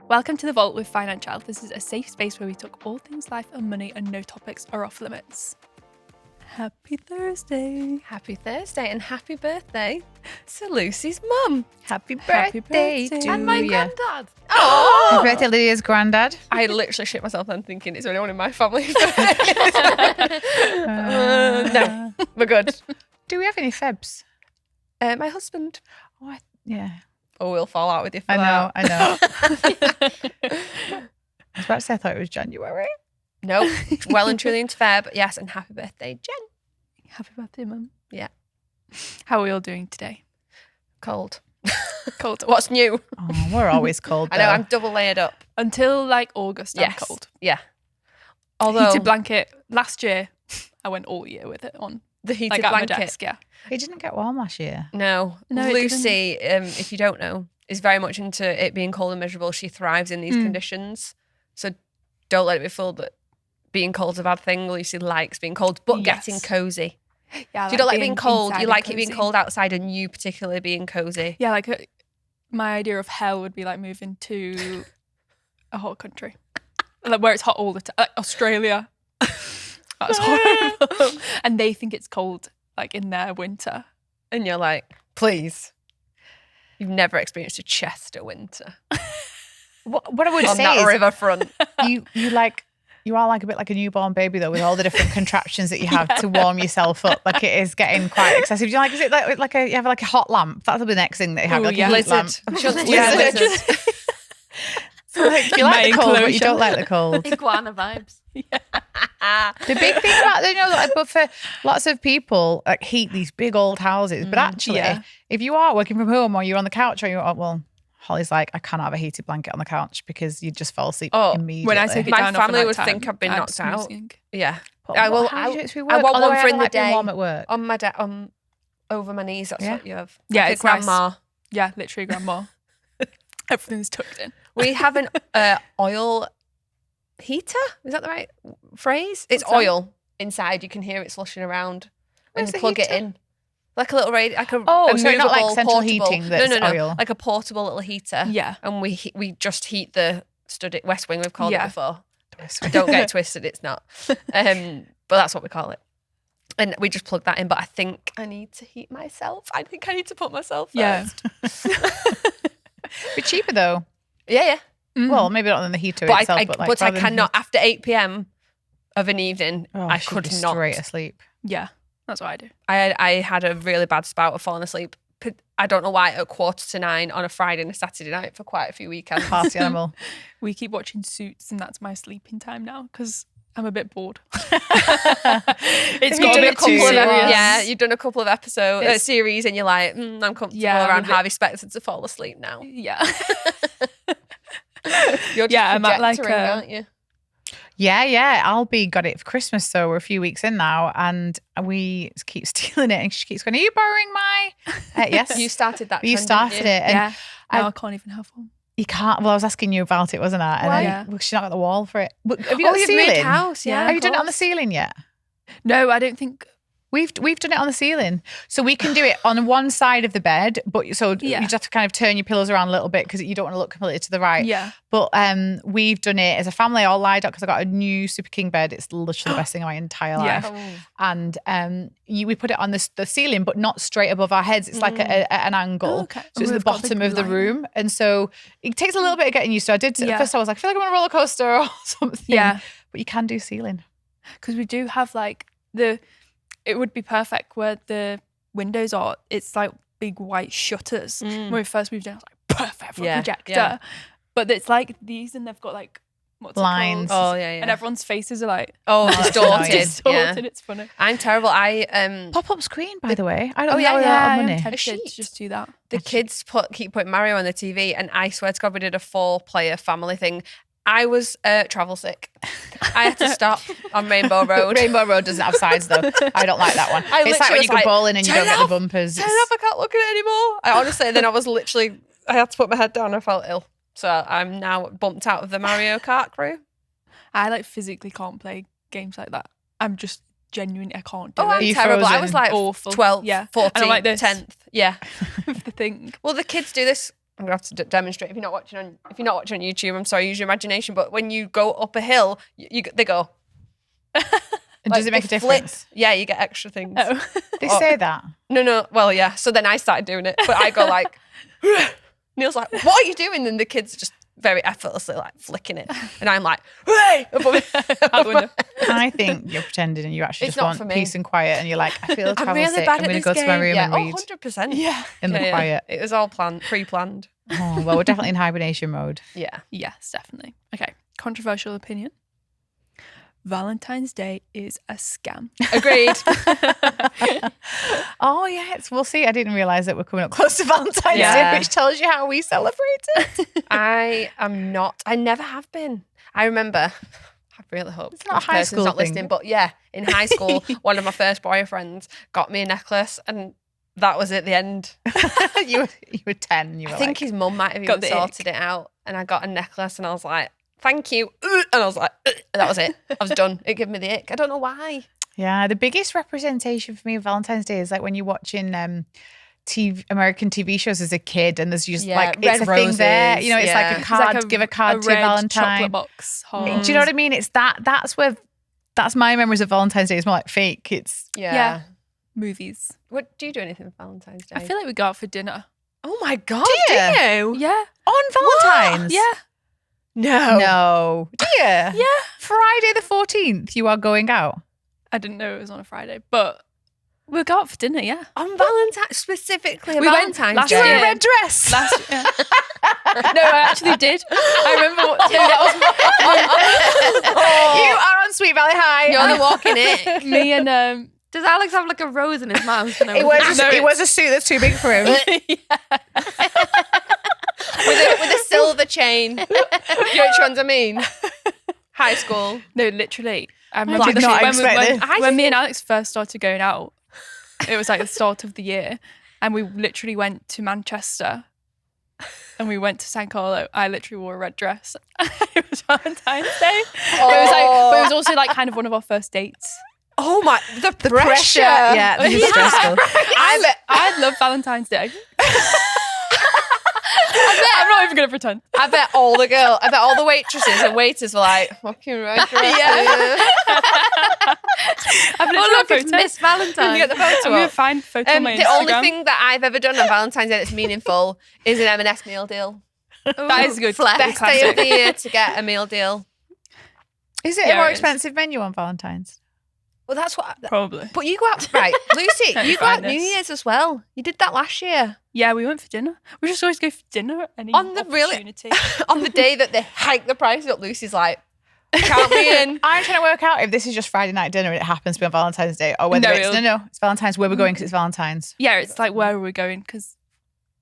Welcome to The Vault with Financielle. This is a safe space where we talk all things life and money and no topics are off limits. Happy Thursday. Happy Thursday and happy birthday to Lucy's mum. Happy Happy birthday birthday. to And my you. granddad. Happy birthday, Lydia's granddad. I literally shit myself then thinking, is there anyone in my family? No, we're good. Do we have any Febs? My husband. Oh, yeah. Oh, we'll fall out with you for I know. that. I was about to say I thought it was January. No, well and truly into Feb. Yes, and happy birthday, Jen. Happy birthday, Mum. Yeah. How are we all doing today? Cold. Cold. What's new? Oh, we're always cold. I know, though. I'm double layered up. Until like August, I'm Yes. cold. Yeah. Although Heated blanket. Last year, I went all year with it on. the heated Like at my blanket. desk, yeah. It didn't get warm last year. No, No, it Lucy, if you don't know, is very much into it being cold and miserable. She thrives in these conditions. So don't let it be fooled that being cold's a bad thing. Lucy likes being cold, but Yes. getting cozy. Yeah, So you don't like being cold. inside You and like it being cozy. cold outside and you particularly being cozy. Yeah, like my idea of hell would be like moving to a hot country, like where it's hot all the time, like Australia. That's horrible. And they think it's cold, like in their winter. And you're like, please. You've never experienced a Chester winter What I would on say that is riverfront. you are like a bit like a newborn baby though, with all the different contraptions that you have to warm yourself up. Like it is getting quite excessive. Do you like? Is it like you have like a hot lamp? That'll be the next thing that you have. Ooh, Like yeah. a heat lamp. Lizard. I'm sure it's Yeah, lizard. So like, you My like the cold, but you enclosure. don't like the cold. Iguana vibes. The big thing about like, but for lots of people, like heat these big old houses. But actually, yeah. if you are working from home or you're on the couch or you're well, Holly's like, I can't have a heated blanket on the couch because you just fall asleep Oh, immediately. When I take it My down family off would at night think time, I've been I'm knocked out. snoozing. Yeah. But I will. how do you do it through I work? want Although one I for in don't the like being day. warm at work. On my over my knees. That's Yeah. what you have. Yeah, Like a it's nice. grandma. Yeah, literally, grandma. Everything's tucked in. We have an oil heater. Is that the right phrase? It's What's that? oil inside. You can hear it sloshing around when Where's you the plug it heater? in. Like a little radio, like a Oh, a so not like movable, central portable. heating that's no, oil. like a portable little heater. Yeah. And we just heat the study West Wing. We've called it Yeah. before. Don't get it twisted. It's not. But that's what we call it. And we just plug that in. But I think I need to heat myself. I think I need to put myself first. Yeah. But cheaper though. Yeah. Mm. Well, maybe not than the heater But itself, I but like but I rather than cannot heat- after 8 p.m. of an evening. Oh, I she'd could be not. straight asleep. Yeah, that's what I do. I had a really bad spout of falling asleep. I don't know why at 8:45 on a Friday and a Saturday night for quite a few weekends. Party animal. We keep watching Suits, and that's my sleeping time now because I'm a bit bored. It's You've got a done bit too couple of serious. yeah, you've done a couple of It's- series, and you're like, I'm comfortable Yeah, I'm around a bit- Harvey Specter to fall asleep now. Yeah. You're just Yeah, I'm at, like, projectoring, aren't you? Yeah. Albie got it for Christmas, so we're a few weeks in now, and we keep stealing it. And she keeps going, "Are you borrowing my?" Yes, You started that. you trend, started didn't you? it, and Yeah. Now I- I can't even have one. you can't. Well, I was asking you about it, wasn't I? And Why? then, Yeah. well, she's not got the wall for it. But have you Oh, got the you've ceiling? moved house, yeah. Have you of done it on the course. ceiling yet? No, I don't think. We've done it on the ceiling, so we can do it on one side of the bed. But so Yeah. you just have to kind of turn your pillows around a little bit because you don't want to look completely to the right. Yeah. But we've done it as a family all lied up because I got a new Super King bed. It's literally the best thing of my entire Yeah. life. And we put it on the ceiling, but not straight above our heads. It's like at an angle. Oh, okay. So Oh, it's the we've got a bottom big of the light. room. And so it takes a little bit of getting used to. I did Yeah. at first I was like, I feel like I'm on a roller coaster or something. Yeah. But you can do ceiling. Because we do have like it would be perfect where the windows are. It's like big white shutters. When we first moved in, I was like, perfect for a Yeah, projector. yeah. But it's like these, and they've got like what's Blinds. it called? Oh yeah. And everyone's faces are like distorted. distorted. Yeah. It's funny. I'm terrible. I Pop-up screen, by the way. I don't Oh, think yeah, that was a yeah, lot of I'm money. tempted sheet. to just do that. the kids keep putting Mario on the TV, and I swear to God, we did a 4-player family thing. I was travel sick. I had to stop on Rainbow Road. Rainbow Road doesn't have sides though. I don't like that one. I It's like literally when you was go like, bowling and you "Turn don't it get the off, bumpers. Turn it off, I can't look at it anymore. I honestly, then I was literally, I had to put my head down. I felt ill. So I'm now bumped out of the Mario Kart crew. I like physically can't play games like that. I'm just genuinely, I can't do Oh, it. I'm you terrible. I frozen? was like Awful. 12th, Yeah. 14th, And I'm like this. 10th. Yeah. The thing. Well, the kids do this I'm gonna have to demonstrate. If you're not watching on YouTube, I'm sorry, use your imagination. But when you go up a hill, they go. And does it make a difference? Yeah, you get extra things. Oh. They say that. No. Well, yeah. So then I started doing it, but I go like. Neil's like, "What are you doing?" And the kids are just very effortlessly like flicking it, and I'm like, "Hey!" I think you're pretending, and you actually It's just not want for me. peace and quiet, and you're like, I feel I'm travel really sick. bad I'm at going to this go to my game. room Yeah, and read 100%. Yeah. in the quiet. It was all pre-planned. Oh, well, we're definitely in hibernation mode. Yeah. Yes, definitely. Okay. Controversial opinion. Valentine's Day is a scam. Agreed. Oh, yeah, we'll see. I didn't realise that we're coming up close to Valentine's Yeah. Day, which tells you how we celebrate it. I am not. I never have been. I remember. I really hope It's not a this high person's school not thing. listening. But yeah, in high school, one of my first boyfriends got me a necklace, and that was at the end. you were 10. And you were I think like, his mum might have Got even the sorted it out, and I got a necklace, and I was like, "Thank you," and I was like, and that was it. I was done. It gave me the ick. I don't know why. yeah, the biggest representation for me of Valentine's Day is like when you're watching American TV shows as a kid, and there's just Yeah, like red it's a thing there. roses, You know, it's yeah. like a It's card. Give a card to red Valentine. chocolate box. Do you know what I mean? It's that's my memories of Valentine's Day. It's more like fake. It's Yeah. Movies. What do you do anything for Valentine's Day? I feel like we go out for dinner. Oh my god, Do you? do you? Yeah. on Valentine's. Yeah. No. No. Do you? Yeah. Friday the 14th, you are going out. I didn't know it was on a Friday, but we'll go out for dinner, yeah. On Valentine, specifically on We went Valentine's last Day. You wear year. a red dress. Last year. No, I actually did. I remember what You are on Sweet Valley High. You're the walking it. me and Does Alex have like a rose in his mouth? It was a suit that's too big for him. with a silver chain. You know which ones I mean? High school. no, literally. I did not expect this. when me and Alex first started going out, it was like the start of the year, and we literally went to Manchester, and we went to San Carlo. I literally wore a red dress. It was Valentine's Day. But it was also like kind of one of our first dates. Oh my, the Pressure. Yeah, this is stressful. I love Valentine's Day. I'm not even gonna pretend. I bet all the waitresses and waiters were like, fucking red dress. Yeah. I've literally Oh, look, got it's photos. Miss Valentine. Can you get the photo I'm gonna up? find photo on my The Instagram. only thing that I've ever done on Valentine's Day that's meaningful is an M&S meal deal. that is a good. Flex. Best day of the year to get a meal deal. Is it Yeah, a more it is. expensive menu on Valentine's? Well, that's what. Probably. But you go out, right, Lucy, Let me you go out find New this. Year's as well. You did that last year. Yeah, we went for dinner. We just always go for dinner at any On the really- opportunity. On the day that they hike the prices up, Lucy's like, count me in. I'm trying to work out if this is just Friday night dinner and it happens to be on Valentine's Day, or whether No, it's Valentine's where we're going because it's Valentine's. Yeah, it's like where are we going? Because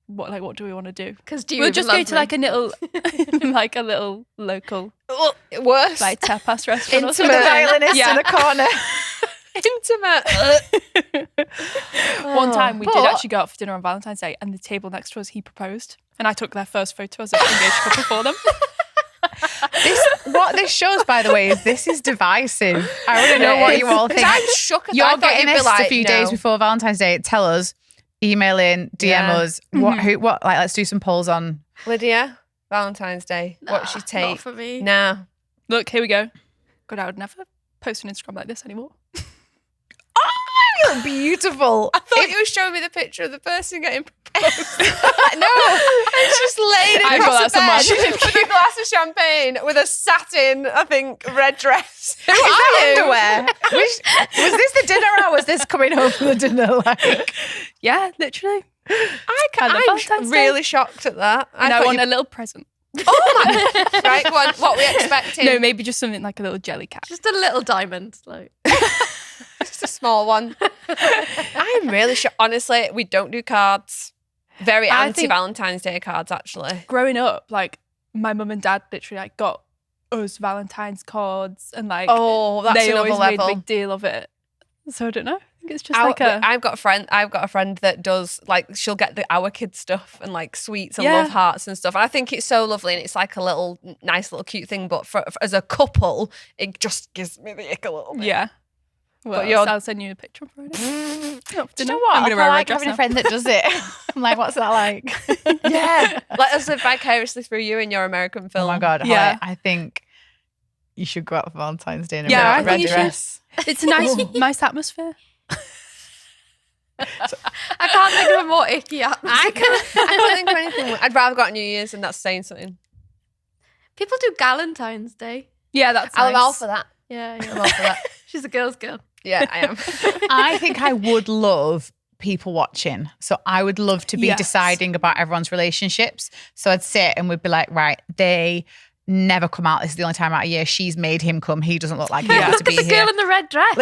what do we want to do? Because do you We'll even just go love to me? like a little, like a little local Worse. like tapas restaurant. or The something. violinist Yeah. in the corner. Intimate. One time we did But- actually go out for dinner on Valentine's Day, and the table next to us, he proposed, and I took their first photo as an engaged couple for them. What this shows, by the way, is this is divisive. I want to know what you all think. I'm shook at that. I You're thought getting you'd be this like, a few no. days before Valentine's Day. Tell us, email in, DM Yeah. us. What? Like, let's do some polls on. Lydia, Valentine's Day. What should she Not take? for me. Nah. Look, here we go. God, I would never post on Instagram like this anymore. You look beautiful. I thought you were showing me the picture of the person getting proposed. No, and she's laid I across got the that bed somewhere. with a glass of champagne with a satin, I think, red dress. Who Is are that you? underwear? Was this the dinner or was this coming home from the dinner? Like, Yeah, literally. I I love I'm Valentine's Day. really shocked at that. And I thought want you- a little present. Oh my! Right, go on. What we expecting? No, maybe just something like a little jelly cat. Just a little diamond. Like just a small one. I'm really shocked. Honestly, we don't do cards. Very I anti think- Valentine's Day cards, actually. Growing up, like my mum and dad literally like got us Valentine's cards, and like Oh, that's they another always made a level. big deal of it. So I don't know. I think it's just like a I've got a friend that does like she'll get our kids stuff and like sweets and Yeah. love hearts and stuff. And I think it's so lovely and it's like a little nice little cute thing. But for as a couple, it just gives me the ick a little bit. yeah. Well, you're- I'll send you a picture on Friday. Do you know what? I'm I gonna quite wear a like dress having a now. friend that does it. I'm like, what's that like? Yeah. Let us live vicariously through you in your American film. Oh my God. Yeah. Holly, I think you should go out for Valentine's Day in a Yeah, I red think you should. dress. It's a nice atmosphere. I can't think of a more icky atmosphere. I can't think of anything. I'd rather go on New Year's, and that's saying something. People do Galentine's Day. Yeah, that's I'm nice. all for that. Yeah, I'm all for that. She's a girl's girl. Yeah, I am. I think I would love people watching. So I would love to be Yes. deciding about everyone's relationships. So I'd sit and we'd be like, right, they never come out. This is the only time out of year she's made him come. He doesn't look like he wants to Look be at the here. girl in the red dress.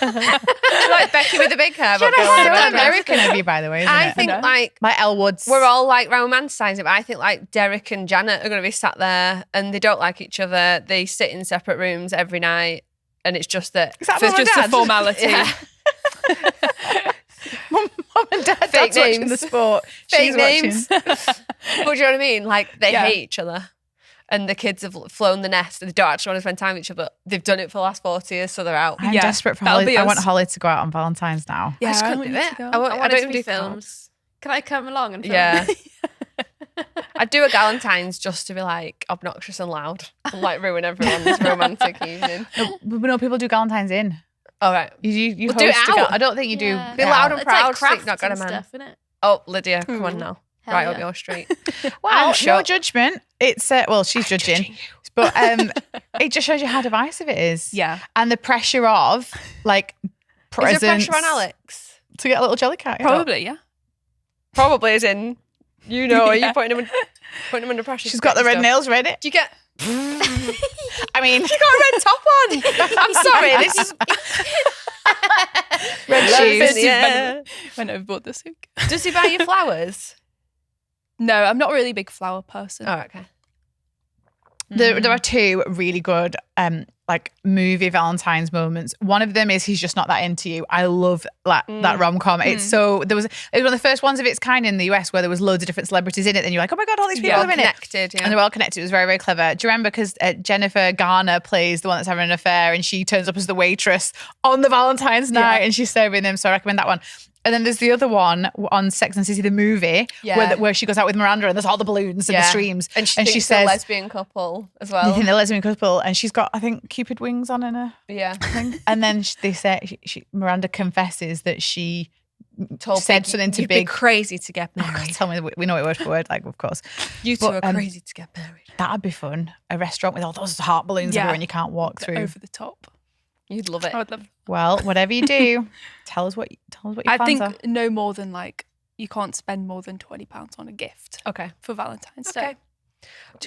Like Becky with the big hair. But That's girl in so the red dress. American of you, by the way, isn't I it? think know. like Like Elle Woods. we're all like romanticising it, but I think like Derek and Janet are going to be sat there and they don't like each other. They sit in separate rooms every night, and it's just that. Is that for Mum and Just a Dad? formality. Yeah. Mum and Dad, Fake Dad's watching names. the sport. Fake She's names. watching. But do you know what I mean? Like they Yeah. hate each other. And the kids have flown the nest and they don't actually want to spend time with each other. They've done it for the last 40 years, so they're out. I'm Yeah, desperate for that'll Holly. be I want us. Holly to go out on Valentine's now. Yeah, I just I couldn't want do you it. to go. I I want don't it to even be do filmed. cards. Can I come along and film? Yeah. I'd do a Galentine's just to be like obnoxious and loud and like ruin everyone's romantic evening. No, people do Valentine's in. All right. You We'll do it host a out. I don't think you do. Yeah. Be it loud out. and It's proud, like so you've crafts not got a and man. stuff, innit? Oh, Lydia, come on now. Hell Right yeah. up your street. Well, no sure. judgment. It's well, she's judging, but it just shows you how divisive it is. Yeah. and the pressure of like Is presents there pressure on Alex? to get a little jelly cat. Probably, yeah. Probably as in, you know, are you Yeah. putting him under pressure? She's to got get the red stuff? nails ready. Do you get? I mean, You got a red top on. I'm sorry. This is red Love shoes. in the air. Went overboard this week. Does he buy you flowers? No, I'm not really a big flower person. Oh, okay. There are two really good like movie Valentine's moments. One of them is He's Just Not That Into You. I love that rom-com. It's so it was one of the first ones of its kind in the US where there was loads of different celebrities in it and you're like, oh my God, all these people Yeah, are in it. connected. Yeah. And they're all connected. It was very, very clever. Do you remember? Because Jennifer Garner plays the one that's having an affair and she turns up as the waitress on the Valentine's night and she's serving them. So I recommend that one. And then there's the other one on Sex and the City, the movie, Yeah. where she goes out with Miranda and there's all the balloons and the streams. And she thinks they're a lesbian couple as they well. think they're a lesbian couple, and she's got, I think, Cupid wings on in her Yeah. thing. And then they say Miranda confesses that she Told said Big, something to you'd be Big. crazy to get Oh, God, married. tell me, we know it word for word, like of course. You two But, are crazy to get married. That'd be fun. A restaurant with all those heart balloons Yeah. everywhere, and you can't walk through. Over the top. You'd love it. I would love. Well, whatever you do, tell us what your I plans think are. no more than like you can't spend more than £20 on a gift Okay. for Valentine's Okay. Day.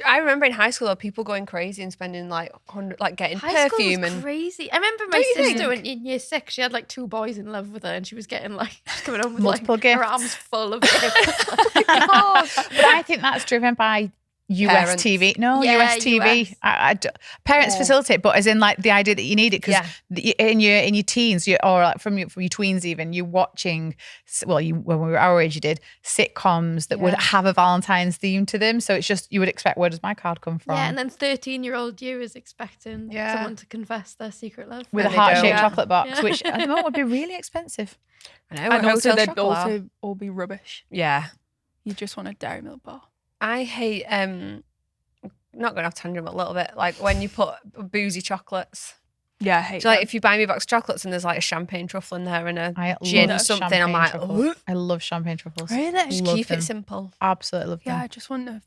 I remember in high school, though, people going crazy and spending like 100, like getting High perfume school was and crazy. I remember my Don't you sister think? in year 6, she had like 2 boys in love with her and she was getting like, she's coming home with Multiple like gifts. her arms full of gifts. But I think that's driven by US Parents. TV. No, Yeah, US TV. US. Parents Oh. facilitate, but as in like the idea that you need it because Yeah. in your teens, or like from your tweens even, you're watching. Well, when we were our age, you did sitcoms that would Yeah. have a Valentine's theme to them. So it's just you would expect, where does my card come from? Yeah, and then 13-year-old you is expecting Yeah. someone to confess their secret love. with a And they heart-shaped don't. chocolate box, Yeah. which at the moment would be really expensive. I know, And also hotel they'd chocolate. also all be rubbish. Yeah. You just want a Dairy Milk bar. I hate not going off tangent, but a little bit like when you put boozy chocolates. Yeah, I hate So like that. if you buy me a box of chocolates and there's like a champagne truffle in there and a I gin love something, champagne I'm like, truffles. "Ugh." I love champagne truffles. Really? Just Love keep them. it simple. Absolutely love them. Yeah, I just want a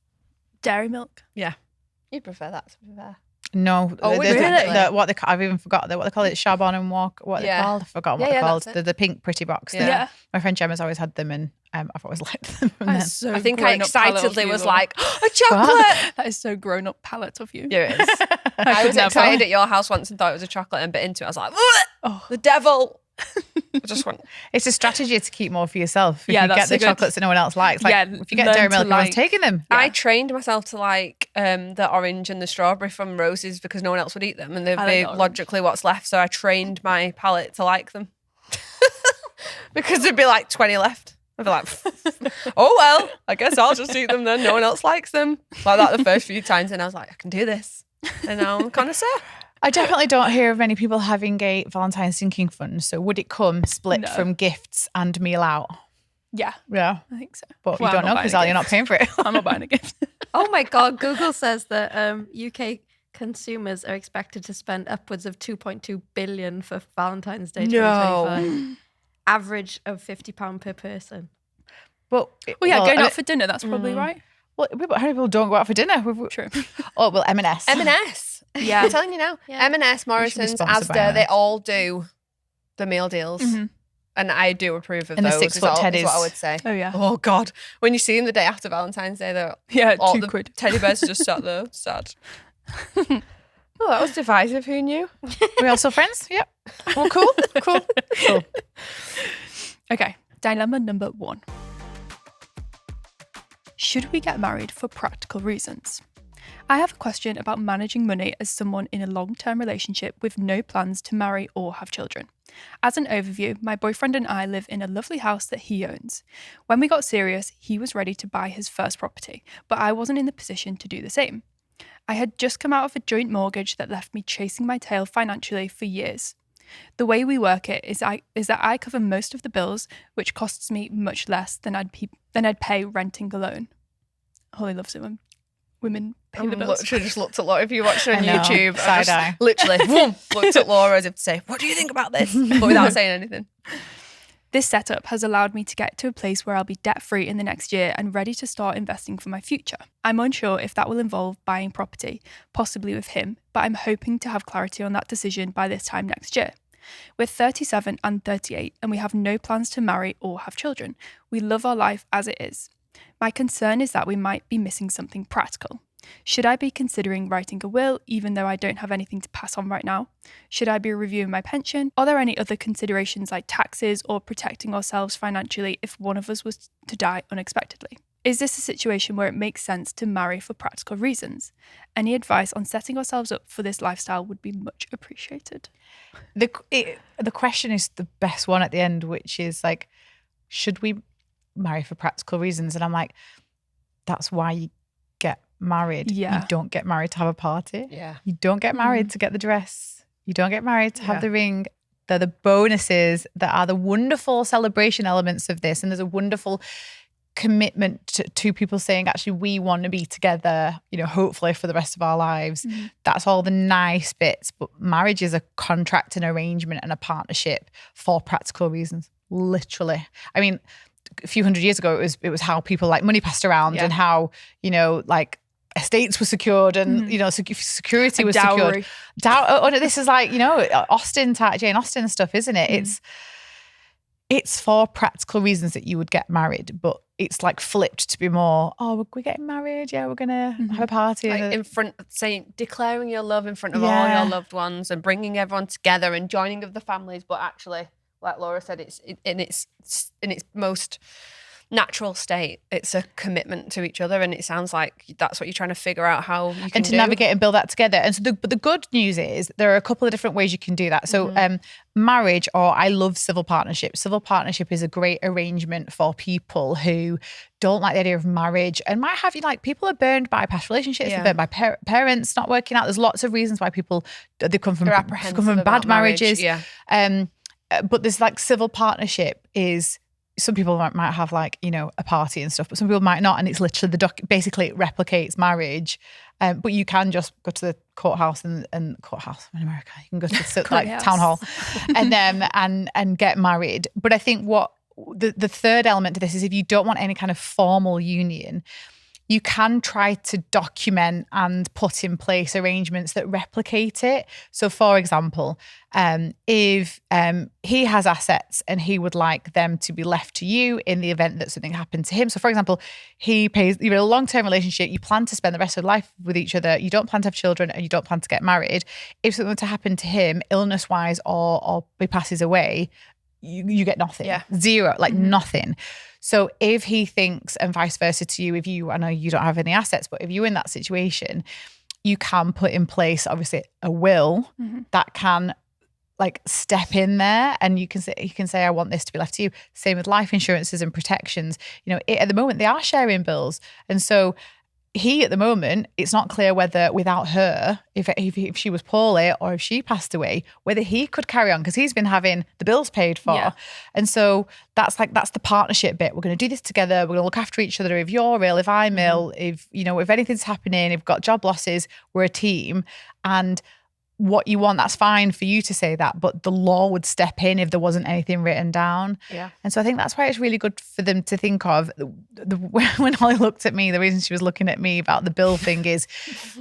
Dairy Milk. You prefer that, to be fair. No, Oh, the, really? what they I've even forgot what they call it, Charbon and Walk. What Yeah. they called? I've forgotten what Yeah, they're yeah, called. that's it. The pink pretty box. Yeah. that My friend Gemma's always had them, and I've always liked them. And then, That's so I think I grown-up palate of excitedly you, was Laura. like, a chocolate. That is so grown up palate of you. Yeah, it is. I could was never. excited at your house once and thought it was a chocolate and bit into it. I was like, "Ugh, Oh, the devil. I just went, it's a strategy to keep more for yourself. If Yeah, you get that's the a good- chocolates that no one else likes, like Yeah, if you get learn Dairy to Milk, everyone's like- taking them. I trained myself to like the orange and the strawberry from Roses because no one else would eat them and they'd I like be the orange. logically what's left. So I trained my palate to like them because there'd be like 20 left. I'd be like, oh, well, I guess I'll just eat them then. No one else likes them. Like that the first few times. And I was like, I can do this. And now I'm a connoisseur. I definitely don't hear of many people having a Valentine's sinking fund. So would it come split No. from gifts and meal out? Yeah, Yeah. I think so. But Well, you I'm don't not know buying because a you're not gift. paying for it. I'm not buying a gift. Oh my God. Google says that UK consumers are expected to spend upwards of 2.2 billion for Valentine's Day No. 2025. Average of £50 per person. Well, Going out for dinner, that's probably right. Well, how many people don't go out for dinner? True. Oh, well, M&S. M&S. Yeah. I'm telling you now. Yeah. M&S, should be Morrison's, sponsored by Asda, they M&S. all do the meal deals. And I do approve of And the those. 6 foot is teddies. what I would say. Oh, yeah. Oh, God. When you see them the day after Valentine's Day, they're Yeah, all £2. the teddy bears are just sat there, sad. Oh, that was divisive. Who knew? We also friends? Yep. Well, cool. Okay, dilemma number 1. Should we get married for practical reasons? I have a question about managing money as someone in a long-term relationship with no plans to marry or have children. As an overview, my boyfriend and I live in a lovely house that he owns. When we got serious, he was ready to buy his first property, but I wasn't in the position to do the same. I had just come out of a joint mortgage that left me chasing my tail financially for years. The way we work it is that I cover most of the bills, which costs me much less than I'd pay renting alone. Holly loves it when women pay the bills. Literally just looked at Laura. If you watched her on I know, YouTube, I just side-eye. literally boom, looked at Laura as if to say, what do you think about this? But without saying anything. This setup has allowed me to get to a place where I'll be debt-free in the next year and ready to start investing for my future. I'm unsure if that will involve buying property, possibly with him, but I'm hoping to have clarity on that decision by this time next year. We're 37 and 38 and we have no plans to marry or have children. We love our life as it is. My concern is that we might be missing something practical. Should I be considering writing a will even though I don't have anything to pass on right now? Should I be reviewing my pension? Are there any other considerations like taxes or protecting ourselves financially if one of us was to die unexpectedly? Is this a situation where it makes sense to marry for practical reasons? Any advice on setting ourselves up for this lifestyle would be much appreciated. The question is the best one at the end, which is like, should we marry for practical reasons? And I'm like, that's why you get married. Yeah. You don't get married to have a party. Yeah. You don't get married to get the dress. You don't get married to have the ring. They're the bonuses that are the wonderful celebration elements of this. And there's a wonderful commitment to people saying, actually, we want to be together, hopefully for the rest of our lives. That's all the nice bits. But marriage is a contract, an arrangement, and a partnership for practical reasons. Literally. I mean, a few hundred years ago, it was how people like money passed around and how, like estates were secured and, security was dowry. secured. This is like, Austen type, Jane Austen stuff, isn't it? It's for practical reasons that you would get married, but it's like flipped to be more, we're getting married. Yeah, we're going to have a party. Like in front, declaring your love in front of all your loved ones and bringing everyone together and joining of the families. But actually, like Laura said, it's in its most natural state. It's a commitment to each other, and it sounds like that's what you're trying to figure out how you can and to navigate and build that together. And so, but the good news is there are a couple of different ways you can do that. So, marriage, or I love civil partnership. Civil partnership is a great arrangement for people who don't like the idea of marriage and might have people are burned by past relationships, they're burned by parents not working out. There's lots of reasons why people they come from bad marriages. Yeah. But this civil partnership is, some people might have a party and stuff, but some people might not. And it's literally basically it replicates marriage. But you can just go to the courthouse and courthouse in America. You can go to the town hall and get married. But I think what the third element to this is, if you don't want any kind of formal union, you can try to document and put in place arrangements that replicate it. So, for example, if he has assets and he would like them to be left to you in the event that something happened to him. So, for example, you're in a long-term relationship, you plan to spend the rest of life with each other, you don't plan to have children and you don't plan to get married. If something were to happen to him, illness-wise or he passes away, you get nothing. Zero, nothing. So if he thinks, and vice versa to you, I know you don't have any assets, but if you're in that situation, you can put in place, obviously, a will that can step in there, and you can say, I want this to be left to you. Same with life insurances and protections. At the moment they are sharing bills. And so he, at the moment, it's not clear whether without her, if she was poorly or if she passed away, whether he could carry on because he's been having the bills paid for. Yeah. And so that's the partnership bit. We're going to do this together. We're going to look after each other. If you're ill, if I'm ill, if anything's happening, if we've got job losses, we're a team. And what you want, that's fine for you to say that, but the law would step in if there wasn't anything written down. Yeah. And so I think that's why it's really good for them to think of. When Holly looked at me, the reason she was looking at me about the bill thing is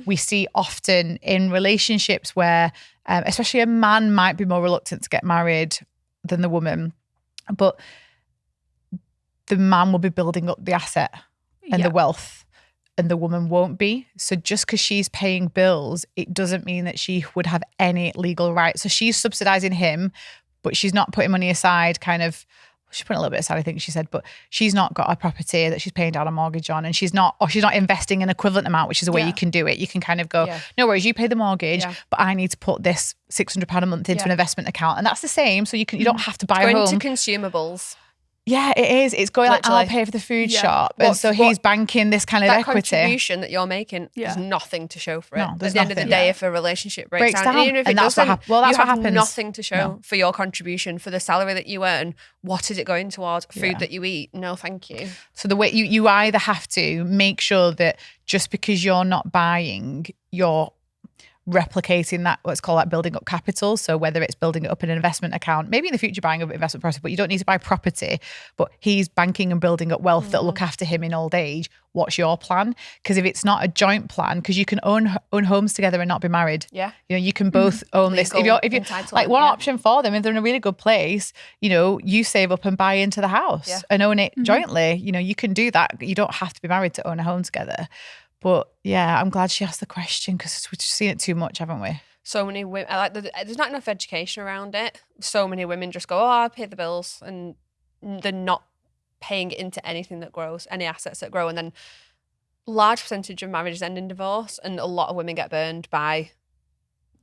we see often in relationships where, especially a man might be more reluctant to get married than the woman, but the man will be building up the asset and the wealth, and the woman won't be. So just because she's paying bills, it doesn't mean that she would have any legal rights. So she's subsidizing him, but she's not putting money aside she's putting a little bit aside, I think she said, but she's not got a property that she's paying down a mortgage on, and she's not investing an equivalent amount, which is the way you can do it. You can kind of go, no worries, you pay the mortgage, but I need to put this £600 a month into an investment account. And that's the same. So you don't have to buy a home. Going to consumables. Yeah, it is. It's going like, I'll pay for the food shop. And so he's banking this kind of that equity. Contribution that you're making, there's nothing to show for it. No, At the end of the day, if a relationship breaks down, down, and even if and it that's doesn't, what you have happens. nothing to show for your contribution, for the salary that you earn. What is it going towards? Food that you eat? No, thank you. So the way you either have to make sure that just because you're not buying, you're replicating that, what's called like building up capital. So whether it's building it up in an investment account, maybe in the future buying up investment property, but you don't need to buy property, but he's banking and building up wealth that'll look after him in old age. What's your plan? Because if it's not a joint plan, because you can own homes together and not be married. Yeah. You can both own this. If you're like one option for them, if they're in a really good place, you save up and buy into the house and own it jointly. You can do that. You don't have to be married to own a home together. But yeah, I'm glad she asked the question because we've seen it too much, haven't we? So many women, there's not enough education around it. So many women just go, I pay the bills, and they're not paying into anything that grows, any assets that grow. And then large percentage of marriages end in divorce, and a lot of women get burned by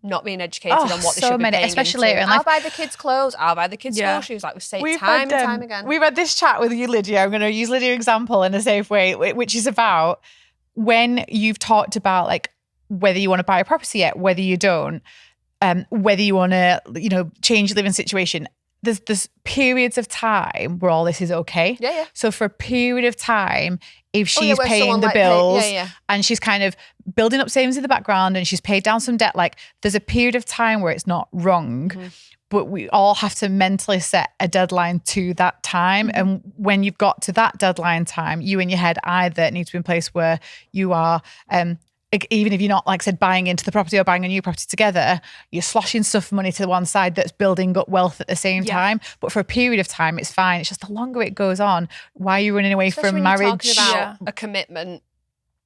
not being educated on what they should be paying especially into. later in life. I'll buy the kids clothes, I'll buy the kids school shoes, like we say time and time again. We've had this chat with you, Lydia. I'm going to use Lydia's example in a safe way, which is about when you've talked about like whether you want to buy a property yet, whether you don't, whether you want to, change your living situation. There's periods of time where all this is okay. Yeah. So for a period of time, if she's paying the bills and she's kind of building up savings in the background and she's paid down some debt, like there's a period of time where it's not wrong. But we all have to mentally set a deadline to that time. And when you've got to that deadline time, you in your head either need to be in a place where you are, even if you're not, like I said, buying into the property or buying a new property together, you're sloshing stuff money to one side that's building up wealth at the same time. But for a period of time, it's fine. It's just the longer it goes on, why are you running away Especially from when marriage? You're talking about a commitment.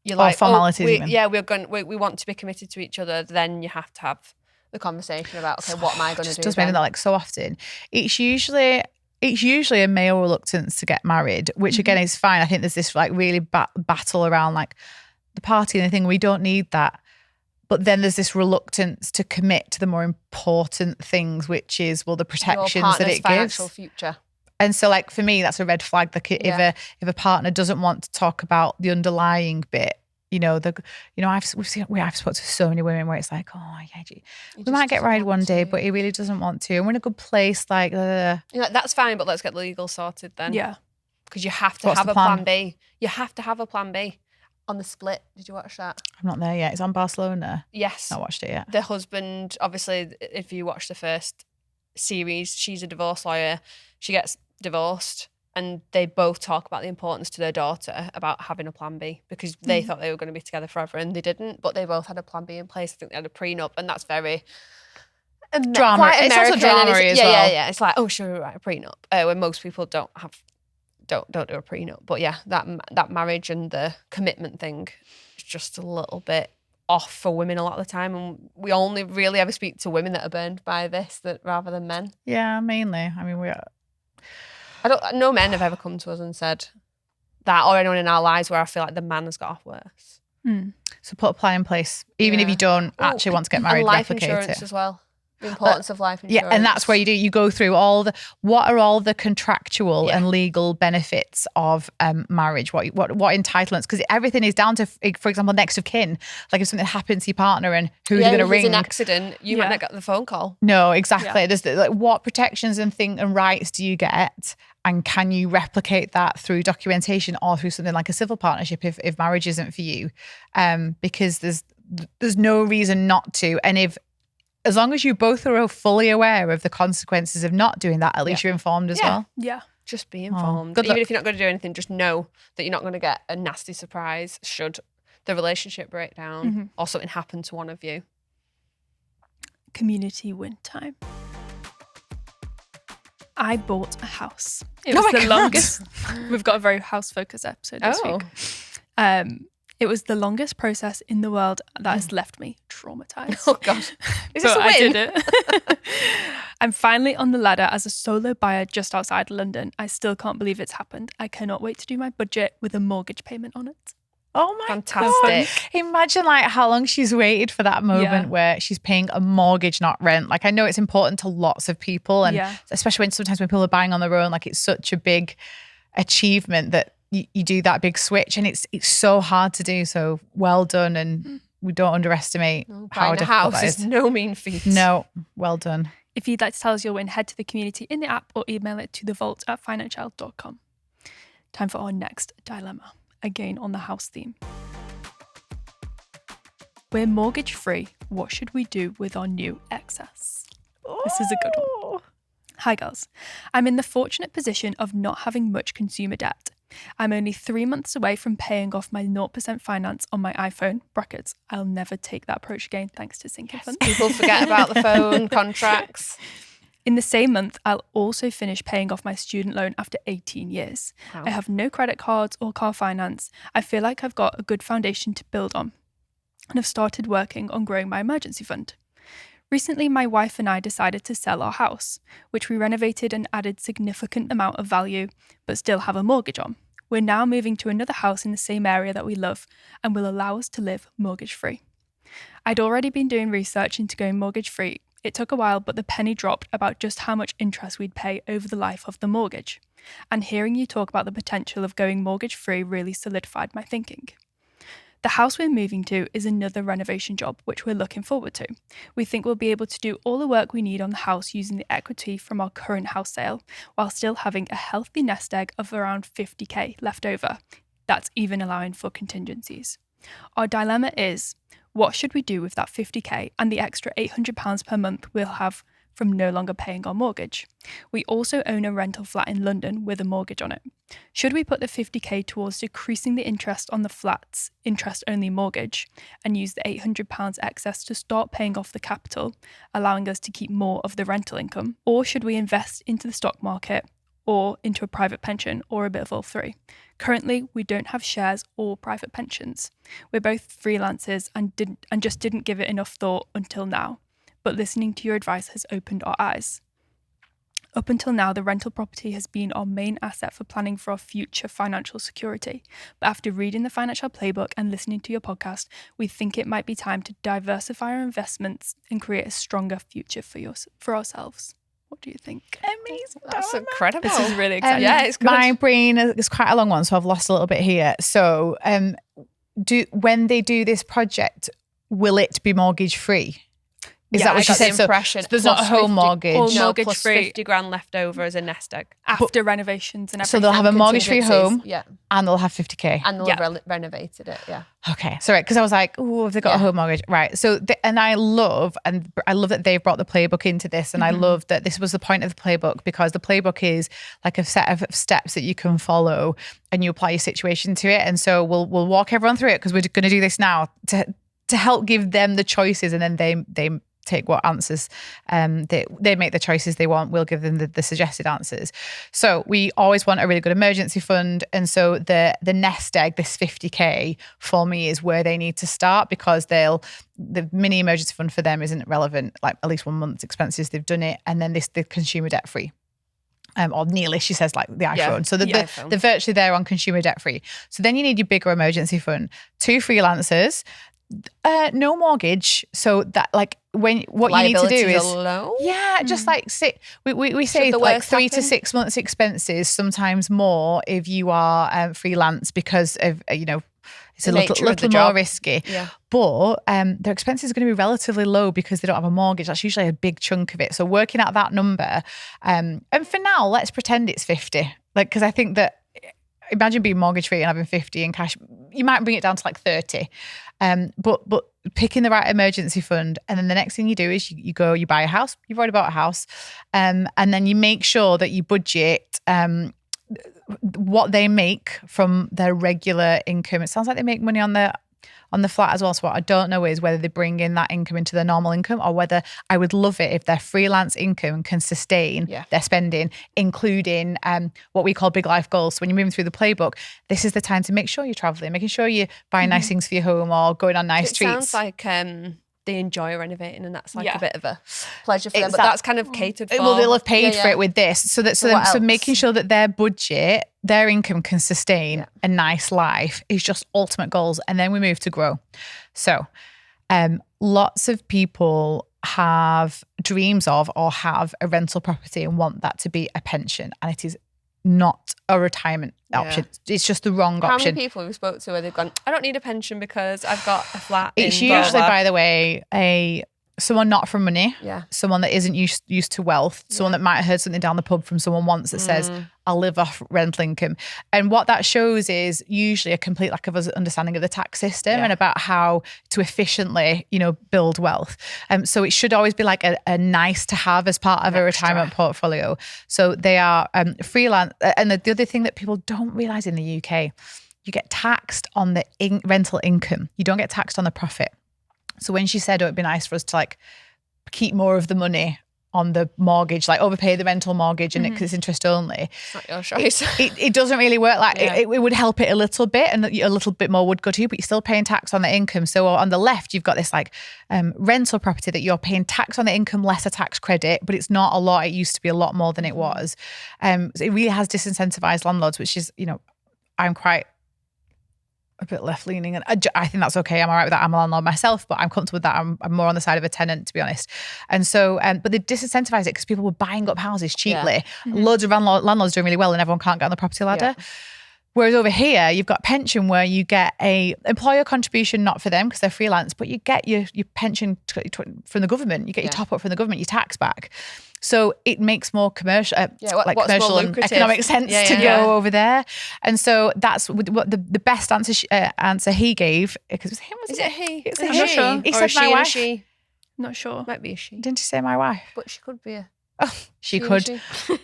You're Or like, formalities we want to be committed to each other. Then you have to have the conversation about, okay, what am I going to do? Does mean that like so often. It's usually a male reluctance to get married, which again is fine. I think there's this like really battle around like the party and the thing. We don't need that. But then there's this reluctance to commit to the more important things, which is, the protections that it financial gives. Future. And so like for me, that's a red flag. Like if a partner doesn't want to talk about the underlying bit, I've spoken to so many women where it's like, we might get married one day, but he really doesn't want to. And we're in a good place, like, that's fine, but let's get the legal sorted then. Yeah. Because you have to have a plan B. You have to have a plan B. On The Split, did you watch that? I'm not there yet. It's on Barcelona. Yes. Not watched it yet. The husband, obviously, if you watch the first series, she's a divorce lawyer. She gets divorced. And they both talk about the importance to their daughter about having a plan B because they thought they were going to be together forever and they didn't, but they both had a plan B in place. I think they had a prenup, and that's very drama. It's also drama as well. Yeah. It's like, oh, sure, we write a prenup. When most people don't do a prenup. But yeah, that marriage and the commitment thing is just a little bit off for women a lot of the time, and we only really ever speak to women that are burned by this rather than men. Yeah, mainly. I mean, no men have ever come to us and said that, or anyone in our lives where I feel like the man has got off worse. So put a plan in place, even if you don't actually want to get married. And life replicate insurance it as well. The importance of life insurance. Yeah, and that's where you go through what are all the contractual and legal benefits of marriage, what entitlements, because everything is down to, for example, next of kin. Like if something happens to your partner and who are you going to ring? An accident, you might not get the phone call. No, exactly. There's like what protections and rights do you get, and can you replicate that through documentation or through something like a civil partnership if marriage isn't for you? Because there's no reason not to, and as long as you both are fully aware of the consequences of not doing that, at least you're informed as well. Yeah. Just be informed. Good Even luck. if you're not going to do anything, just know that you're not going to get a nasty surprise should the relationship break down or something happen to one of you. Community win time. I bought a house. It Oh was my the God. longest. We've got a very house-focused episode this week. It was the longest process in the world that has left me traumatized. Oh God. Is this But a win? I did it. I'm finally on the ladder as a solo buyer just outside London. I still can't believe it's happened. I cannot wait to do my budget with a mortgage payment on it. Oh my Fantastic. God. Imagine like how long she's waited for that moment where she's paying a mortgage, not rent. Like I know it's important to lots of people, and especially when people are buying on their own, like it's such a big achievement that you do that big switch, and it's so hard to do. So well done, and we don't underestimate how Buying a difficult house that is is. no mean feat. No, well done. If you'd like to tell us your win, head to the community in the app or email it to thevault@financielle.com. Time for our next dilemma, again on the house theme. We're mortgage free. What should we do with our new excess? This is a good one. Hi girls. I'm in the fortunate position of not having much consumer debt. I'm only 3 months away from paying off my 0% finance on my iPhone. Brackets. I'll never take that approach again thanks to sinking funds. People forget about the phone contracts. In the same month, I'll also finish paying off my student loan after 18 years. Wow. I have no credit cards or car finance. I feel like I've got a good foundation to build on and have started working on growing my emergency fund. Recently, my wife and I decided to sell our house, which we renovated and added significant amount of value, but still have a mortgage on. We're now moving to another house in the same area that we love and will allow us to live mortgage-free. I'd already been doing research into going mortgage-free. It took a while, but the penny dropped about just how much interest we'd pay over the life of the mortgage. And hearing you talk about the potential of going mortgage-free really solidified my thinking. The house we're moving to is another renovation job, which we're looking forward to. We think we'll be able to do all the work we need on the house using the equity from our current house sale, while still having a healthy nest egg of around 50k left over. That's even allowing for contingencies. Our dilemma is, what should we do with that 50k and the extra £800 per month we'll have from no longer paying our mortgage? We also own a rental flat in London with a mortgage on it. Should we put the 50k towards decreasing the interest on the flat's interest-only mortgage and use the £800 excess to start paying off the capital, allowing us to keep more of the rental income? Or should we invest into the stock market or into a private pension, or a bit of all three? Currently, we don't have shares or private pensions. We're both freelancers and just didn't give it enough thought until now. But listening to your advice has opened our eyes. Up until now, the rental property has been our main asset for planning for our future financial security. But after reading the Financial Playbook and listening to your podcast, we think it might be time to diversify our investments and create a stronger future for ourselves. What do you think? Amazing. That's incredible. This is really exciting. Yeah, it's good. My brain is quite a long one, so I've lost a little bit here. So when they do this project, will it be mortgage free? Is that what she said? The impression. So there's not a home mortgage. All No, mortgage plus free. 50 grand left over as a nest egg. After renovations and everything. So they'll have a mortgage-free home, Yeah. and they'll have 50k. And they'll have renovated it, yeah. Okay, sorry, because I was like, oh, have they got a home mortgage? Right. So, and I love that they've brought the playbook into this, and I love that this was the point of the playbook, because the playbook is like a set of steps that you can follow, and you apply your situation to it. And so we'll walk everyone through it, because we're going to do this now to help give them the choices, and then they take what answers they make the choices they want. We'll give them the suggested answers. So we always want a really good emergency fund, and so the nest egg, this 50k for me, is where they need to start, because the mini emergency fund for them isn't relevant, like at least 1 month's expenses, they've done it, and then the consumer debt free. Or nearly, she says, like the iPhone. Yeah, So the iPhone. they're virtually there on consumer debt free. So then you need your bigger emergency fund. 2 freelancers. No mortgage. So that what you need to do is are low. just like we say the like worst 3 to happen? 6 months expenses, sometimes more if you are freelance, because of it's The a nature little of the more job. risky. Yeah. But their expenses are going to be relatively low because they don't have a mortgage. That's usually a big chunk of it. So working out that number, and for now, let's pretend it's 50. Because I think that, imagine being mortgage free and having 50 in cash. You might bring it down to like 30. But picking the right emergency fund, and then the next thing you do is you go, you buy a house. You've already bought a house, and then you make sure that you budget what they make from their regular income. It sounds like they make money on the flat as well. So what I don't know is whether they bring in that income into their normal income, or whether, I would love it if their freelance income can sustain their spending, including what we call big life goals. So when you're moving through the playbook, this is the time to make sure you're traveling, making sure you're buying nice things for your home or going on nice treats. It sounds like they enjoy renovating, and that's like Yeah. a bit of a pleasure for them. But Exact- that's kind of catered for. Well, they'll have paid Yeah, for yeah. it with this. So what else? making sure that their budget, their income can sustain a nice life is just ultimate goals. And then we move to grow. So lots of people have dreams of or have a rental property and want that to be a pension. And it is not a retirement option. It's just the wrong How option. many people we've spoke to where they've gone, I don't need a pension because I've got a flat. It's in blah, usually, blah. by the way, someone not from money, someone that isn't used to wealth, someone that might have heard something down the pub from someone once that says, I'll live off rental income. And what that shows is usually a complete lack of understanding of the tax system and about how to efficiently, build wealth. So it should always be like a nice to have as part of a retirement portfolio. So they are freelance. And the other thing that people don't realize in the UK, you get taxed on the rental income. You don't get taxed on the profit. So when she said, it'd be nice for us to like keep more of the money on the mortgage, like overpay the rental mortgage and because it's interest only. It's not your choice. It doesn't really work like it would help it a little bit, and a little bit more would go to you, but you're still paying tax on the income. So on the left, you've got this like rental property that you're paying tax on the income less a tax credit, but it's not a lot. It used to be a lot more than it was. So it really has disincentivized landlords, which is, I'm quite a bit left leaning, and I think that's okay. I'm all right with that. I'm a landlord myself, but I'm comfortable with that. I'm more on the side of a tenant, to be honest. And so, but they disincentivise it because people were buying up houses cheaply. Loads of landlords doing really well, and everyone can't get on the property ladder. Whereas over here, you've got pension where you get a employer contribution, not for them because they're freelance, but you get your pension from the government. You get your top up from the government, your tax back. So it makes more commercial, commercial and economic sense to go over there. And so that's what the best answer he gave, because it was him, wasn't it? He? It's I'm not sure. He Or said my wife. She? Not sure. Might be a she. Didn't he say my wife? But she could be a. She could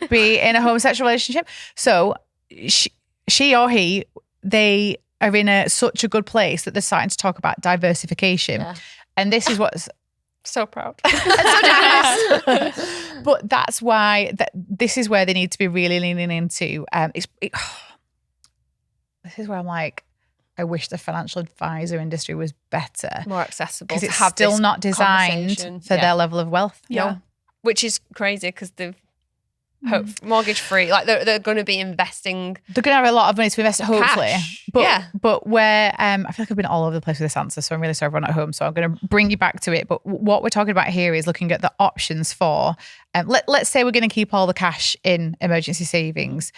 be in a homosexual relationship. So she or he, they are in such a good place that they're starting to talk about diversification. Yeah. And this is what's... So proud. But that's why this is where they need to be really leaning into. This is where I'm like, I wish the financial advisor industry was better, more accessible, because it's still not designed for their level of wealth. Yeah, which is crazy because they've mortgage free. Like they're going to be investing. They're going to have a lot of money to invest, hopefully. Cash. But where I feel like I've been all over the place with this answer, so I'm really sorry everyone at home. So I'm going to bring you back to it. But what we're talking about here is looking at the options for. Let's say we're going to keep all the cash in emergency savings.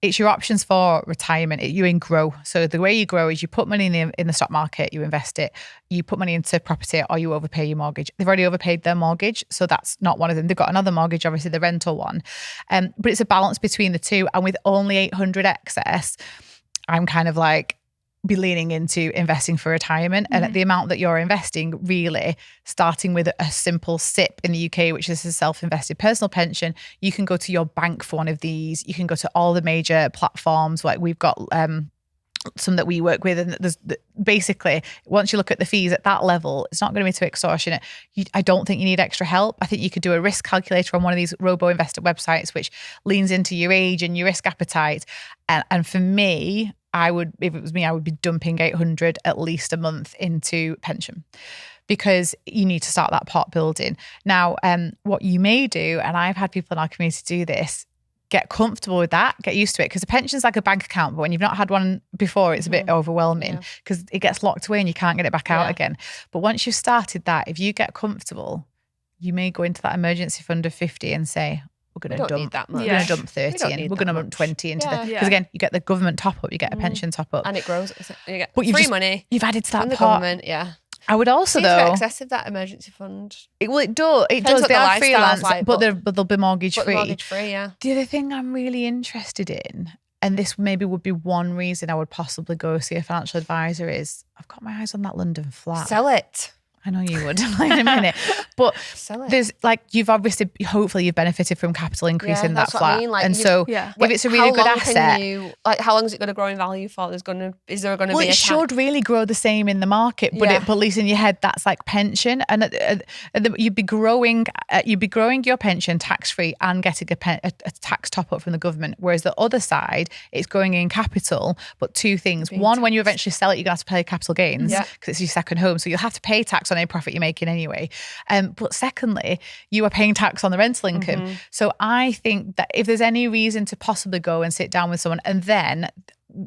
It's your options for retirement. You grow. So the way you grow is you put money in the stock market, you invest it, you put money into property, or you overpay your mortgage. They've already overpaid their mortgage, so that's not one of them. They've got another mortgage, obviously the rental one. But it's a balance between the two. And with only 800 excess, I'm kind of like be leaning into investing for retirement. And at the amount that you're investing, really starting with a simple SIP in the UK, which is a self-invested personal pension, you can go to your bank for one of these. You can go to all the major platforms. Like we've got some that we work with, and there's basically, once you look at the fees at that level, it's not going to be too extortionate. I don't think you need extra help. I think you could do a risk calculator on one of these robo-investor websites, which leans into your age and your risk appetite. And for me, if it was me, I would be dumping 800 at least a month into pension, because you need to start that pot building. Now, what you may do, and I've had people in our community do this, get comfortable with that, get used to it. Because a pension's like a bank account, but when you've not had one before, it's a bit overwhelming because it gets locked away and you can't get it back out again. But once you've started that, if you get comfortable, you may go into that emergency fund of 50 and say, we're going to dump that much. We're going to dump 30 and we're going to dump 20 into the, because again, you get the government top up, you get a pension top up. And it grows. You get But free money. You've added to that from the pot. government, I would also Seems a bit though, excessive, that emergency fund. it does. It Depends does. what They the are lifestyle's freelance, like, but they'll be mortgage free. Mortgage free, The other thing I'm really interested in, and this maybe would be one reason I would possibly go see a financial advisor, is I've got my eyes on that London flat. Sell it. I know you would in a minute. But Sell it. there's like, you've obviously, hopefully you've benefited from capital increase in that that's what flat. I mean, like, and you've- so Yeah. if it's a really good How long asset, can you, like, how long is it going to grow in value for? Is there going to be a well, it should really grow the same in the market, but Yeah. but at least in your head, that's like pension, and you'd be growing your pension tax free and getting a tax top up from the government. Whereas the other side, it's growing in capital, but two things: one, when you eventually sell it, you're going to have to pay capital gains because it's your second home, so you'll have to pay tax on any profit you're making anyway. But secondly, you are paying tax on the rental income. So I think that if there's any reason to possibly go and sit down with someone, and then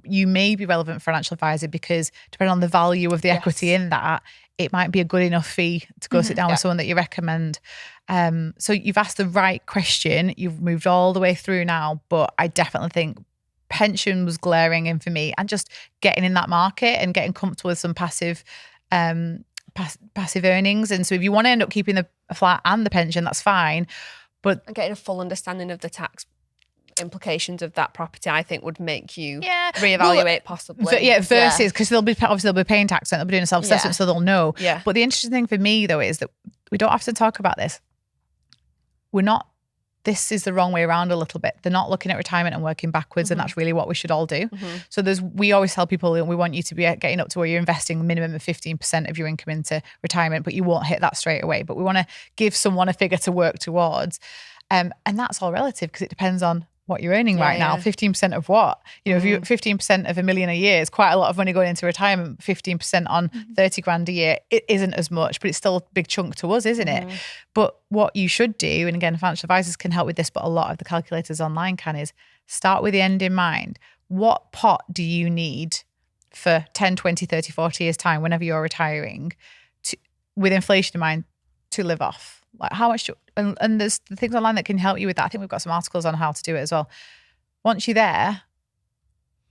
you may be relevant financial advisor, because depending on the value of the equity in that, it might be a good enough fee to go sit down with someone that you recommend. So you've asked the right question. You've moved all the way through now, but I definitely think pension was glaring in for me, and just getting in that market and getting comfortable with some passive earnings. And so if you want to end up keeping the flat and the pension, that's fine. But and getting a full understanding of the tax implications of that property, I think, would make you reevaluate possibly. Versus, because they'll be paying tax and they'll be doing a self-assessment, so they'll know. Yeah. But the interesting thing for me though is that we don't have to talk about this. This is the wrong way around a little bit. They're not looking at retirement and working backwards, and that's really what we should all do. So we always tell people that we want you to be getting up to where you're investing a minimum of 15% of your income into retirement, but you won't hit that straight away. But we want to give someone a figure to work towards. And that's all relative, because it depends on what you're earning right now. 15% of what? If you 15% of $1 million a year is quite a lot of money going into retirement. 15% on 30 grand a year, it isn't as much, but it's still a big chunk to us, isn't it? But what you should do, and again, financial advisors can help with this, but a lot of the calculators online can, is start with the end in mind. What pot do you need for 10, 20, 30, 40 years time, whenever you're retiring, with inflation in mind, to live off? Like how much, and there's the things online that can help you with that. I think we've got some articles on how to do it as well. Once you're there,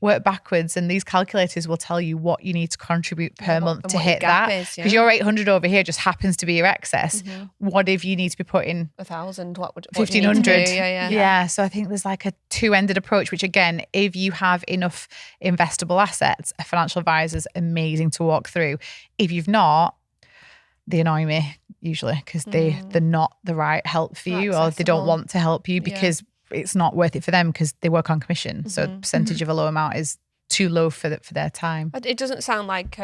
work backwards, and these calculators will tell you what you need to contribute per month to hit that. Because your 800 over here just happens to be your excess. What if you need to be putting 1,000? What 1,500? Yeah. So I think there's like a two-ended approach, which again, if you have enough investable assets, a financial advisor is amazing to walk through. If you've not, they annoy me usually, because they're not the right help for you, or they don't want to help you because it's not worth it for them, because they work on commission. So the percentage of a low amount is too low for their time. It doesn't sound like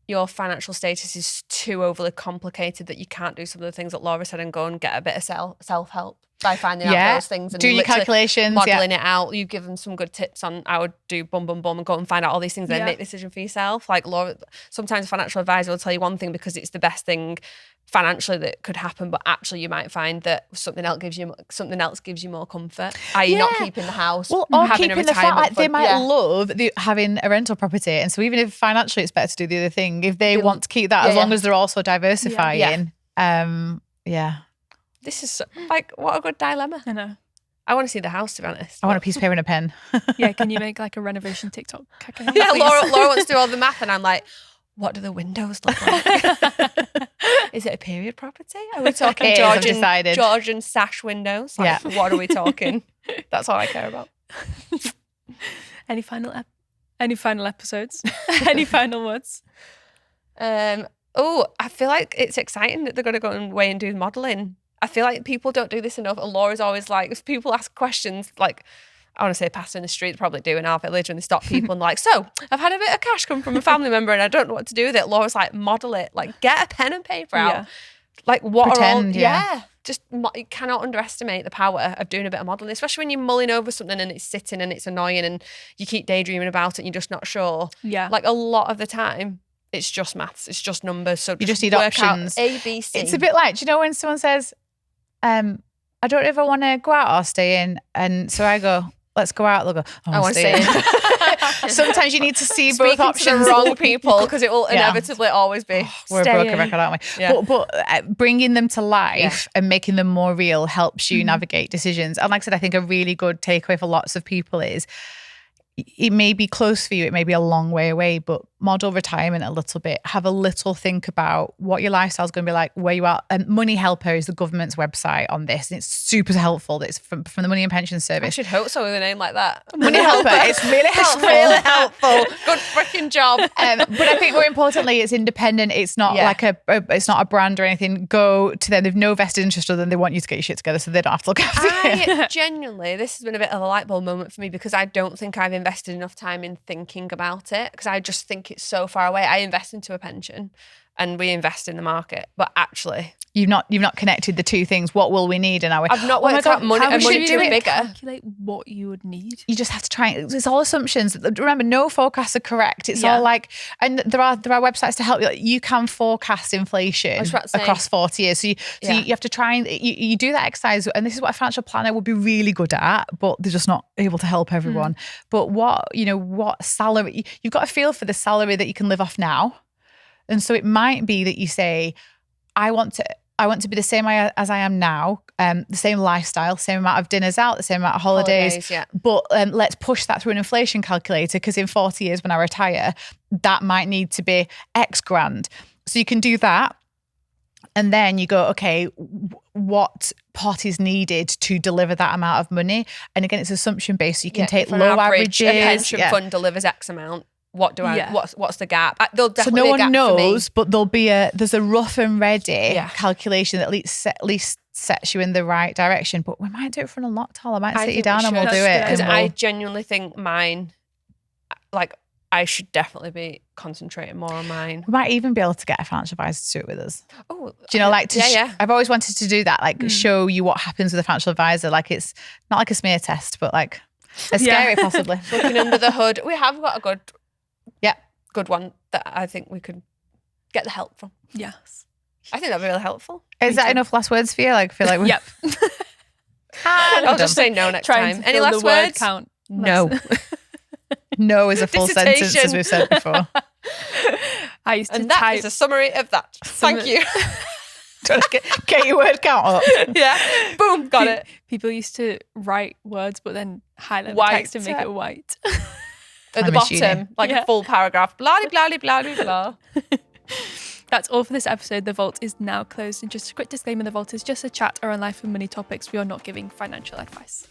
your financial status is too overly complicated that you can't do some of the things that Laura said and go and get a bit of self-help by finding out those things and doing your calculations, modelling it out. You give them some good tips on I would do bum and go and find out all these things and then make a decision for yourself. Like Laura, sometimes a financial advisor will tell you one thing because it's the best thing financially that could happen, but actually you might find that something else gives you more comfort. i.e. not keeping the house, or having keeping a the flat. retirement Like, they fund. might love having a rental property, and so even if financially it's better to do the other thing, if they want to keep that, as long as they're also diversifying. This is like, what a good dilemma. I know. I want to see the house, to be honest. I want a piece of paper and a pen. Yeah, can you make like a renovation TikTok? Yeah, Laura wants to do all the math, and I'm like, what do the windows look like? Is it a period property? Are we talking Georgian sash windows? Like, what are we talking? That's all I care about. Any final episodes? Any final words? I feel like it's exciting that they're going to go away and do modelling. I feel like people don't do this enough. And Laura's always like, if people ask questions, like, I want to say pastor in the street, probably do in our village, when they stop people and like, so I've had a bit of cash come from a family member and I don't know what to do with it. Laura's like, model it. Like, get a pen and paper out. Yeah. Like, what Pretend, are all... Just, you cannot underestimate the power of doing a bit of modelling, especially when you're mulling over something and it's sitting and it's annoying and you keep daydreaming about it and you're just not sure. Yeah. Like, a lot of the time, it's just maths. It's just numbers. So You just need work options. out A, B, C. It's a bit like, do you know when someone says, I don't ever want to go out or stay in. And so I go, let's go out. They'll go, I want to stay in. Sometimes you need to see both Speaking to options. the wrong people, because it will inevitably always be. We're a stay broken in. record, aren't we? Yeah. But bringing them to life and making them more real helps you navigate decisions. And like I said, I think a really good takeaway for lots of people is it may be close for you, it may be a long way away, but model retirement a little bit. Have a little think about what your lifestyle's going to be like, where you are. And Money Helper is the government's website on this. And it's super helpful. It's from the Money and Pension I Service. should hope so with a name like that. Money Helper. It's really helpful. Really helpful. Good freaking job. But I think more importantly, it's independent. It's not like it's not a brand or anything. Go to them. They've no vested interest other than they want you to get your shit together, so they don't have to look after you. I genuinely, this has been a bit of a light bulb moment for me, because I don't think I've invested enough time in thinking about it, because I just think it's so far away. I invest into a pension and we invest in the market, but actually You've not connected the two things. What will we need? And I've not worked out money and money too bigger. Calculate what you would need. You just have to try. It's all assumptions. Remember, no forecasts are correct. It's all like, and there are websites to help you. You can forecast inflation across 40 years. So you have to try and you do that exercise. And this is what a financial planner would be really good at, but they're just not able to help everyone. But what salary, you've got to feel for the salary that you can live off now. And so it might be that you say, I want to be the same as I am now, the same lifestyle, same amount of dinners out, the same amount of holidays. But let's push that through an inflation calculator, because in 40 years when I retire, that might need to be X grand. So you can do that. And then you go, okay, what pot is needed to deliver that amount of money? And again, it's assumption based. So you can take low averages. A pension fund delivers X amount. What do I? What's the gap? There'll so definitely no be a one gap knows, but there's a rough and ready Yeah. calculation that at least sets you in the right direction. But we might do it for an unlocked haul. I might sit you down and we'll do it. Because I genuinely think mine, like, I should definitely be concentrating more on mine. We might even be able to get a financial advisor to do it with us. Oh, do you know, like, I've always wanted to do that, like show you what happens with a financial advisor. Like, it's not like a smear test, but like a scary possibly. Looking under the hood. We have got a good one that I think we could get the help from. Yes. I think that'd be really helpful. Is that enough last words for you? Like, feel like we Yep. I'll just say no next time. Any last words? Count. No. No is a full Dissertation. sentence, as we've said before. I used to And that type is a summary of that. Thank you. Do you want to get your word count up? Yeah. Boom. Got it. People used to write words but then highlight White the text and make it white. At the bottom, like a full paragraph. Blah, blah, blah, blah, blah, blah. That's all for this episode. The Vault is now closed. And just a quick disclaimer, The Vault is just a chat around life and money topics. We are not giving financial advice.